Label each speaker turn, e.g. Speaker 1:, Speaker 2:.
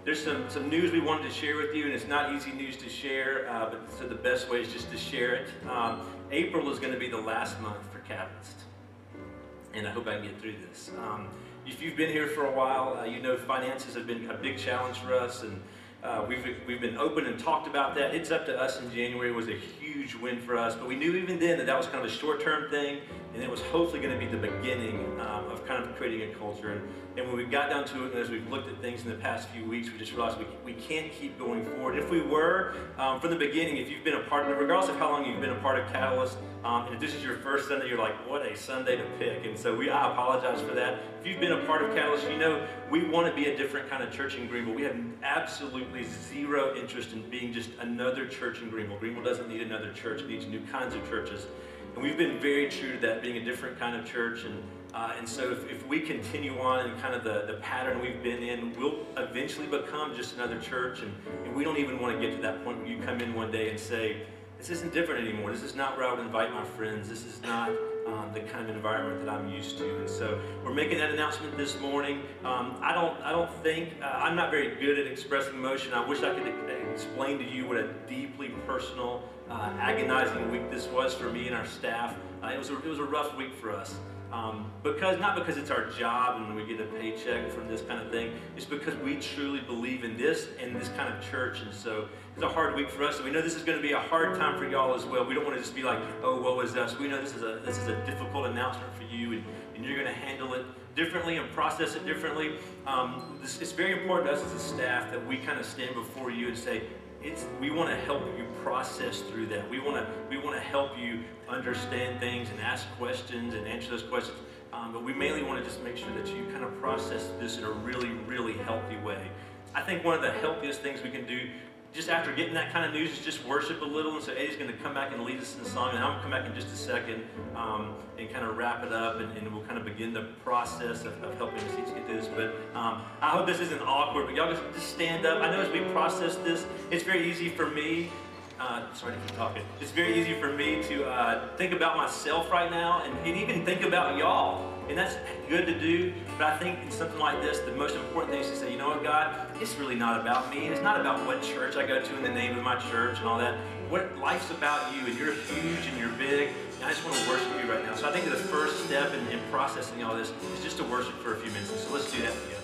Speaker 1: there's some news we wanted to share with you, and it's not easy news to share, but so the best way is just to share it. April is going to be the last month for Catalyst, and I hope I can get through this. If you've been here for a while, you know finances have been a big challenge for us, and we've been open and talked about that. It's up to us in January. It was a huge win for us, but we knew even then that that was kind of a short-term thing, and it was hopefully going to be the beginning of kind of creating a culture. And when we got down to it, and as we've looked at things in the past few weeks, we just realized we can't keep going forward. If we were, from the beginning, if you've been a part of it, regardless of how long you've been a part of Catalyst, and if this is your first Sunday, you're like, what a Sunday to pick. And so I apologize for that. If you've been a part of Catalyst, you know we want to be a different kind of church in Greenville. We have absolutely zero interest in being just another church in Greenville. Greenville doesn't need another church. It needs new kinds of churches. And we've been very true to that, being a different kind of church. And so if we continue on in kind of the pattern we've been in, we'll eventually become just another church. And we don't even want to get to that point where you come in one day and say, this isn't different anymore. This is not where I would invite my friends. This is not the kind of environment that I'm used to. And so we're making that announcement this morning. I don't think, I'm not very good at expressing emotion. I wish I could explain to you what a deeply personal, agonizing week this was for me and our staff. It was a rough week for us. Not because it's our job and we get a paycheck from this kind of thing. It's because we truly believe in this and this kind of church. And so it's a hard week for us. And we know this is going to be a hard time for y'all as well. We don't want to just be like, oh, woe is us. We know this is a difficult announcement for you, and you're going to handle it differently and process it differently. It's very important to us as a staff that we kind of stand before you and say, we want to help you process through that. We want to help you understand things and ask questions and answer those questions. But we mainly want to just make sure that you kind of process this in a really, really healthy way. I think one of the healthiest things we can do just after getting that kind of news is just worship a little. And so Eddie's going to come back and lead us in the song, and I'm going to come back in just a second and kind of wrap it up, and we'll kind of begin the process of helping us each get through this. But I hope this isn't awkward, but y'all just stand up. I know as we process this, it's very easy for me, sorry to keep talking, it's very easy for me to think about myself right now and even think about y'all. And that's good to do, but I think in something like this, the most important thing is to say, you know what, God, it's really not about me. It's not about what church I go to in the name of my church and all that. What life's about you, and you're huge and you're big, and I just want to worship you right now. So I think the first step in processing all this is just to worship for a few minutes. So let's do that together.